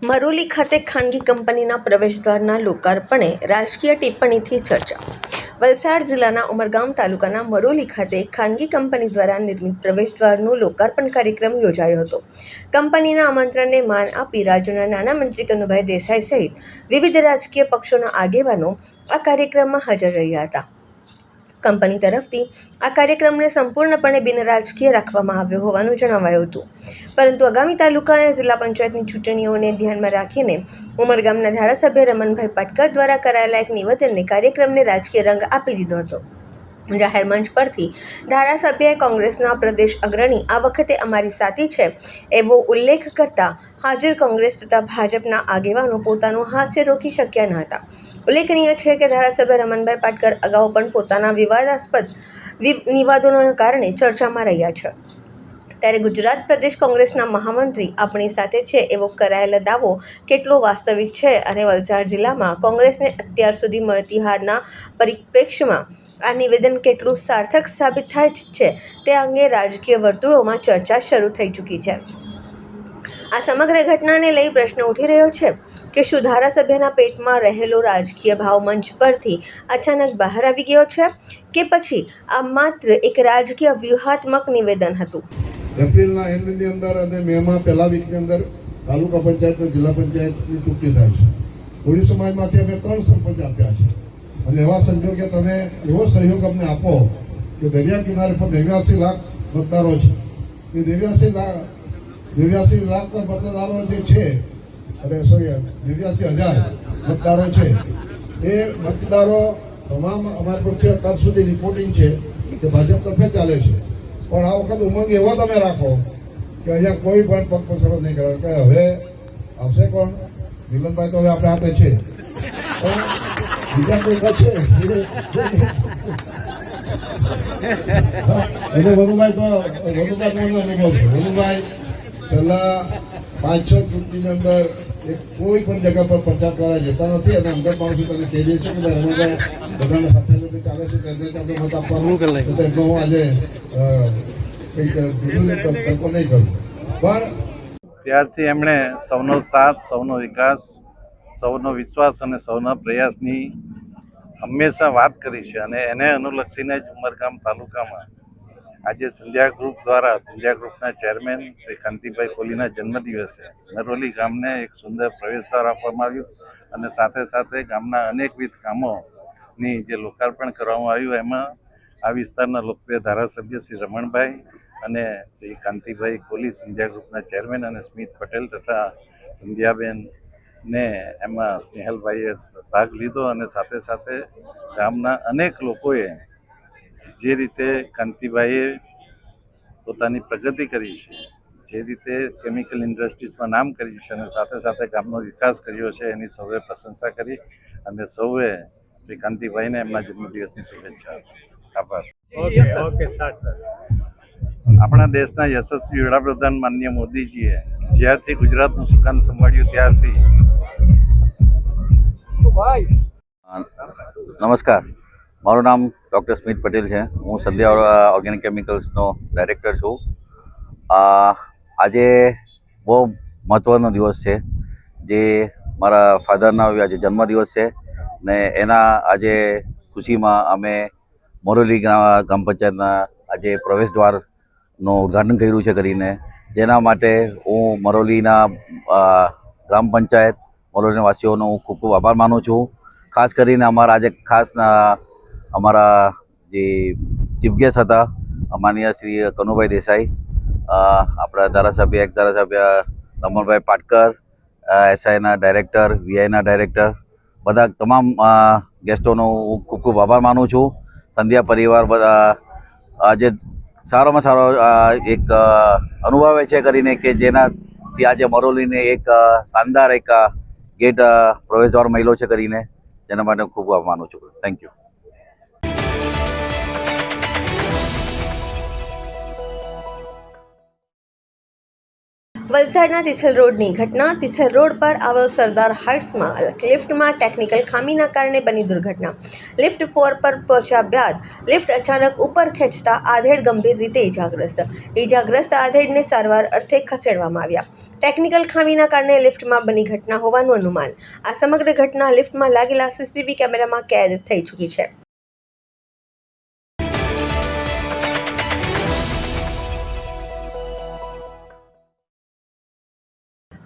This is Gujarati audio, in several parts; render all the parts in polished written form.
મરોલી ખાતે ખાનગી કંપનીના પ્રવેશદ્વારના લોકાર્પણે રાજકીય ટિપ્પણીથી ચર્ચા. વલસાડ જિલ્લાના ઉમરગામ તાલુકાના મરોલી ખાતે ખાનગી કંપની દ્વારા નિર્મિત પ્રવેશદ્વારનું લોકાર્પણ કાર્યક્રમ યોજાયો હતો. કંપનીના આમંત્રણને માન આપી રાજ્યના નાણામંત્રી કનુભાઈ દેસાઈ સહિત વિવિધ રાજકીય પક્ષોના આગેવાનો આ કાર્યક્રમમાં હાજર રહ્યા હતા. કંપની તરફથી આ કાર્યક્રમને સંપૂર્ણપણે બિનરાજકીય રાખવામાં આવ્યો હોવાનું જણાવાયું હતું, પરંતુ આગામી તાલુકા અને જિલ્લા પંચાયતની ચૂંટણીઓને ધ્યાનમાં રાખીને ઉમરગામના ધારાસભ્ય રમણભાઈ પાટકર દ્વારા કરાયેલા એક નિવેદનને કાર્યક્રમને રાજકીય રંગ આપી દીધો હતો. જાહેર મંચ પરથી ધારાસભ્યએ કોંગ્રેસના પ્રદેશ અગ્રણી આ વખતે અમારી સાથે છે એવો ઉલ્લેખ કરતા હાજર કોંગ્રેસ તથા ભાજપના આગેવાનો પોતાનું હાસ્ય રોકી શક્યા ન હતા. ઉલ્લેખનીય છે કે ધારાસભ્ય રમણભાઈ પાટકર અગાઉ પણ પોતાના વિવાદાસ્પદ નિવેદનોના કારણે ચર્ચામાં રહ્યા છે. ત્યારે ગુજરાત પ્રદેશ કોંગ્રેસના મહામંત્રી આપણી સાથે છે એવો કરાયેલો દાવો કેટલો વાસ્તવિક છે અને વલસાડ જિલ્લામાં કોંગ્રેસને અત્યાર સુધી મળતી હારના પરિપ્રેક્ષ્યમાં આ નિવેદન કેટલું સાર્થક સાબિત થાય છે તે અંગે રાજકીય વર્તુળોમાં ચર્ચા શરૂ થઈ ચૂકી છે. આ સમગ્ર ઘટનાને લઈ પ્રશ્ન ઉઠી રહ્યો છે કે શું ધારાસભ્યના પેટમાં રહેલો રાજકીય ભાવ મંચ પરથી અચાનક બહાર આવી ગયો છે કે પછી આ માત્ર એક રાજકીય વ્યૂહાત્મક નિવેદન હતું. એપ્રિલના એન્ડની અંદર અને મેમાં પહેલા વીકની અંદર તાલુકા પંચાયત અને જિલ્લા પંચાયતની ચૂંટણી થાય છે. કોળી સમાજમાંથી અમે 3 સરપંચ આપ્યા છે અને એવા સંજોગે તમે એવો સહયોગ અમને આપો કે દરિયા કિનારે પર 89 લાખ મતદારો છે. એ 89 લાખ મતદારો જે છે અને 89,000 મતદારો છે. એ મતદારો તમામ અમારી પાસે અત્યાર સુધી રિપોર્ટિંગ છે કે ભાજપ તરફે ચાલે છે. પણ આ વખત ઉમંગ એવો તમે રાખો કે અહીંયા કોઈ પણ પગ પસંદ નહીં કરે કે હવે આવશે કોણ? મિલનભાઈ તો હવે આપણે હાથે છે, પણ બીજા કોઈ છે એને વધુભાઈ તો અનુભવ છે. વધુભાઈ છેલ્લા 5-6 ચૂંટણીની અંદર કોઈ પણ જગ્યા પર પ્રચાર કરવા જતા નથી અને અંદર માણસો તમે કહીએ છીએ કે રમણભાઈ બધાને સાથે ચાલે છે કે આપણે મત આપવાનું એમનો હું આજે કંઈક બીજું કલ્પો નહીં કરું. પણ ત્યારથી એમણે સૌનો સાથ, સૌનો વિકાસ, સૌનો વિશ્વાસ અને સૌના પ્રયાસની હંમેશા વાત કરી છે અને એને અનુલક્ષીને જ ઉમરગામ તાલુકામાં આજે સંધ્યા ગ્રુપ દ્વારા સંધ્યા ગ્રુપના ચેરમેન શ્રી કાંતિભાઈ કોહલીના જન્મદિવસે નરોલી ગામને એક સુંદર પ્રવેશદ્વાર આપવામાં આવ્યું અને સાથે સાથે ગામના અનેકવિધ કામોની જે લોકાર્પણ કરવામાં આવ્યું એમાં આ વિસ્તારના લોકપ્રિય ધારાસભ્ય શ્રી રમણભાઈ અને શ્રી કાંતિભાઈ કોહલી સંધ્યા ગ્રુપના ચેરમેન અને સ્મિત પટેલ તથા સંધ્યાબેનને એમાં સ્નેહલભાઈએ ભાગ લીધો અને સાથે સાથે ગામના અનેક લોકોએ જે રીતે કાંતિભાઈએ પોતાની પ્રગતિ કરી છે, જે રીતે કેમિકલ ઇન્ડસ્ટ્રીઝમાં નામ કર્યું છે અને સાથે સાથે ગામનો વિકાસ કર્યો છે એની સૌએ પ્રશંસા કરી અને સૌએ શ્રી કાંતિભાઈને એમના જન્મદિવસની શુભેચ્છા આભાર. આપણા દેશના યશસ્વી વડાપ્રધાન માનનીય મોદીજીએ જ્યારથી ગુજરાતનું સુકાન સંભાળ્યું ત્યારથી. નમસ્કાર, મારું નામ ડૉક્ટર સ્મિત પટેલ છે. હું સંધ્યા ઓર્ગેનિક કેમિકલ્સનો ડાયરેક્ટર છું. આજે બહુ મહત્ત્વનો દિવસ છે, જે મારા ફાધરનો આજે જન્મદિવસ છે ને એના આજે ખુશીમાં અમે મોરોલી ગ્રામ પંચાયતના આજે પ્રવેશદ્વારનું ઉદ્ઘાટન કર્યું છે કરીને, જેના માટે હું મરોલીના ગ્રામ પંચાયત મરોલીના વાસીઓનો હું ખૂબ ખૂબ આભાર માનું છું. ખાસ કરીને અમારા આજે અમારા જે ચીફ ગેસ્ટ હતા માનનીય શ્રી કનુભાઈ દેસાઈ, આપણા ધારાસભ્ય એક્સ ધારાસભ્ય રમણભાઈ પાટકર, એસઆઈના ડાયરેક્ટર, વીઆઈના ડાયરેક્ટર, બધા તમામ ગેસ્ટોનો હું ખૂબ ખૂબ આભાર માનું છું. સંધ્યા પરિવાર બધા આજે સારામાં સારો એક અનુભવે છે કરીને કે જેનાથી આજે મરોલીને એક શાનદાર એક ગેટ પ્રવેશદ્વાર મળ્યો છે કરીને, જેના માટે હું ખૂબ આભાર માનું છું. Thank you. વલસાડના તિથલ રોડની ઘટના. તિથલ રોડ પર આવેલ સરદાર હાઇટ્સમાં લિફ્ટમાં ટેકનિકલ ખામીના કારણે બની દુર્ઘટના. લિફ્ટ 4 પર પહોંચ્યા બાદ લિફ્ટ અચાનક ઉપર ખેંચતા આધેડ ગંભીર રીતે ઇજાગ્રસ્ત આધેડને સારવાર અર્થે ખસેડવામાં આવ્યા. ટેકનિકલ ખામીના કારણે લિફ્ટમાં બની ઘટના હોવાનું અનુમાન. આ સમગ્ર ઘટના લિફ્ટમાં લાગેલા સીસીટીવી કેમેરામાં કેદ થઈ ચૂકી છે.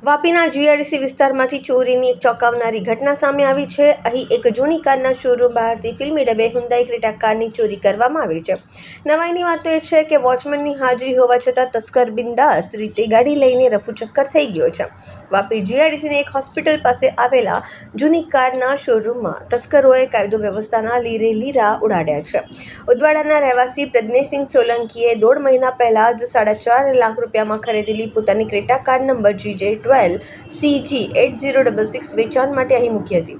વાપીના જીઆરડીસી વિસ્તારમાંથી ચોરીની એક ચોંકાવનારી ઘટના સામે આવી છે. અહીં એક જૂની કારના શોરૂમ બહારથી ફિલ્મી ડબે હુન્ડાઈ ક્રેટા કારની ચોરી કરવામાં આવી છે. નવાઈની વાત એ છે કે વોચમેનની હાજરી હોવા છતાં તસ્કર બિંદાસ્ત રીતે ગાડી લઈને રફુચક્કર થઈ ગયો છે. વાપી જીઆરડીસીની એક હોસ્પિટલ પાસે આવેલા જૂની કારના શોરૂમમાં તસ્કરોએ કાયદો વ્યવસ્થાના લીરા ઉડાડ્યા છે. ઉદવાડાના રહેવાસી પ્રજ્ઞેશસિંહ સોલંકીએ 1.5 મહિના પહેલા જ 4.5 લાખ રૂપિયામાં ખરીદેલી પોતાની ક્રેટા કાર નંબર GJ12CG8066 વેચાણ માટે અહીં મૂકી હતી.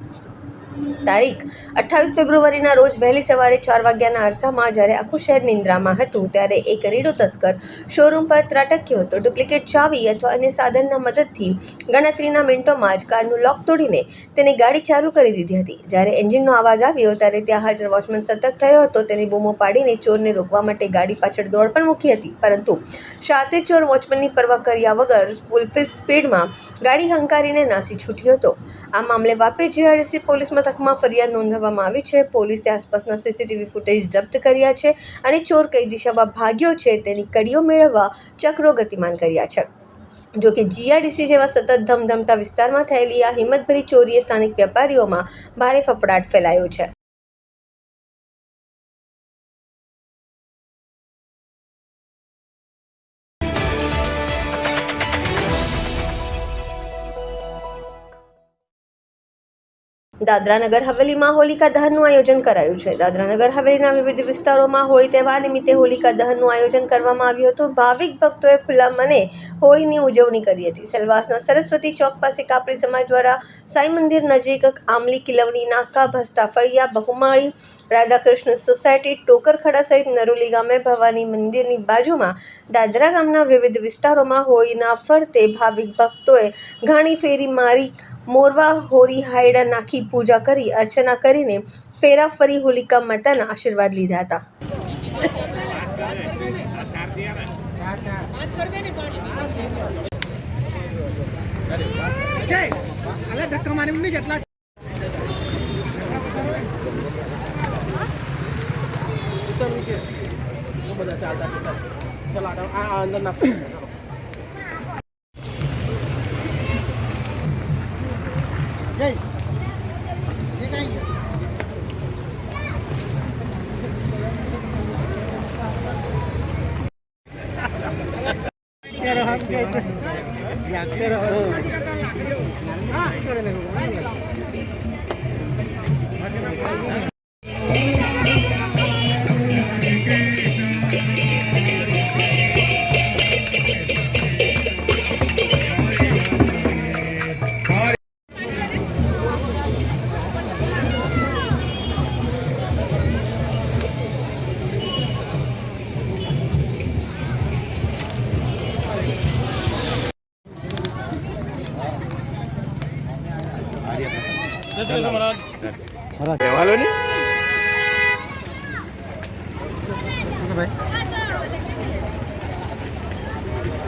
તારીખ 28 ફેબ્રુઆરીના રોજ વહેલી સવારે 4 વાગ્યાના અરસામાં જ્યારે આખું શહેર નિંદ્રામાં હતું ત્યારે એક રેડો તસ્કર શોરૂમ પર ત્રાટક્યો હતો. ડુપ્લિકેટ ચાવી અથવા અન્ય સાધનના મદદથી ગણતરીના મિનિટોમાં જ કારનું લોક તોડીને તેની ગાડી ચાલુ કરી દીધી હતી. જ્યારે એન્જિનનો અવાજ આવ્યો ત્યારે ત્યાં હાજર વોચમેન સતર્ક થયો હતો. તેની બૂમો પાડીને ચોરને રોકવા માટે ગાડી પાછળ દોડ પણ મૂકી હતી, પરંતુ શાતે ચોર વોચમેનની પરવા કર્યા વગર ફૂલ સ્પીડમાં ગાડી હંકારીને નાસી છૂટ્યો હતો. આ મામલે વાપી જીઆરડીસી પોલીસ મથકમાં ફરિયાદ નોંધાવવામાં આવી છે. પોલીસે આસપાસના સીસીટીવી ફૂટેજ જપ્ત કર્યા છે અને ચોર કઈ દિશામાં ભાગ્યો છે તેની કડીઓ મેળવવા ચક્રો ગતિમાન કર્યા છે. જોકે જીઆરડીસી જેવા સતત ધમધમતા વિસ્તારમાં થયેલી આ હિંમતભરી ચોરીએ સ્થાનિક વેપારીઓમાં ભારે ફફડાટ ફેલાયો છે. દાદરા નગર હવેલીમાં હોલિકા દહનનું આયોજન કરાયું છે. દાદરા નગર હવેલીના વિવિધ વિસ્તારોમાં હોળી તહેવાર નિમિત્તે હોલિકા દહનનું આયોજન કરવામાં આવ્યું હતું. ભાવિક ભક્તોએ ખુલ્લા મને હોળીની ઉજવણી કરી હતી. સેલવાસના સરસ્વતી ચોક પાસે કાપડી સમાજ દ્વારા સાંઈ મંદિર નજીક આમલી કિલવણી નાકા, ભસ્તા ફળિયા, બહુમાળી, રાધાકૃષ્ણ સોસાયટી, ટોકરખડા સહિત નરોલી ગામે ભવાની મંદિરની બાજુમાં દાદરા ગામના વિવિધ વિસ્તારોમાં હોળીના ફરતે ભાવિક ભક્તોએ ઘાણી ફેરી મારી, મોરવા હોરી હાયડા નાખી પૂજા કરી અર્ચના કરીને ફેરા ફરી હોલિકા માતાના આશીર્વાદ લીધા હતા.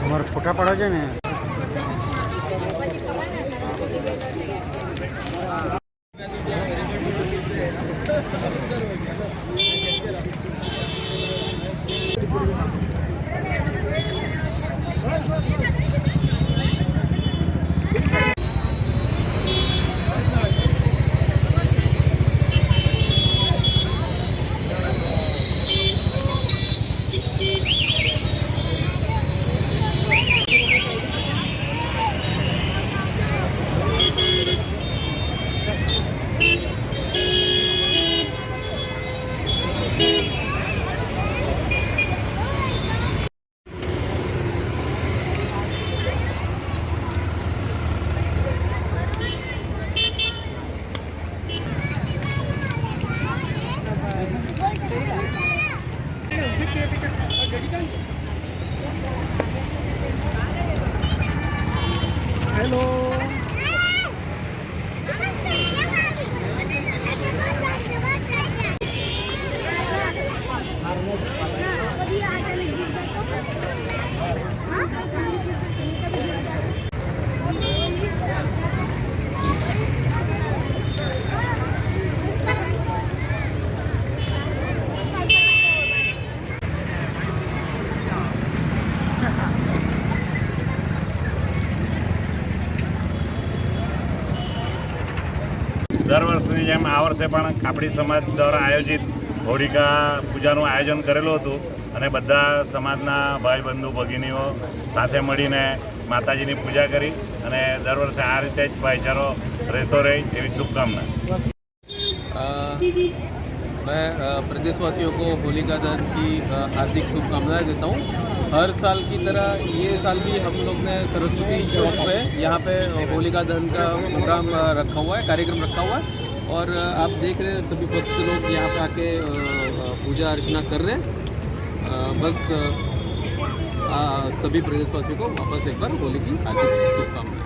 તમારે ફોટા પાડવા છે ને દર વર્ષની જેમ આ વર્ષે પણ કાપડી સમાજ દ્વારા આયોજિત હોળિકા પૂજાનું આયોજન કરેલું હતું અને બધા સમાજના ભાઈ બંધુ ભગીનીઓ સાથે મળીને માતાજીની પૂજા કરી અને દર વર્ષે આ રીતે જ ભાઈચારો રહેતો રહે એવી શુભકામના. मैं प्रदेशवासियों को होलिका दहन की हार्दिक शुभकामनाएं देता हूँ. हर साल की तरह ये साल भी हम लोग ने सरस्वती चौक पे यहाँ पे होलिका दहन का प्रोग्राम रखा हुआ है, कार्यक्रम रखा हुआ है और आप देख रहे हैं सभी भक्त लोग यहाँ पे आके पूजा अर्चना कर रहे हैं. बस सभी प्रदेशवासियों को वापस एक बार होली की हार्दिक शुभकामनाएं.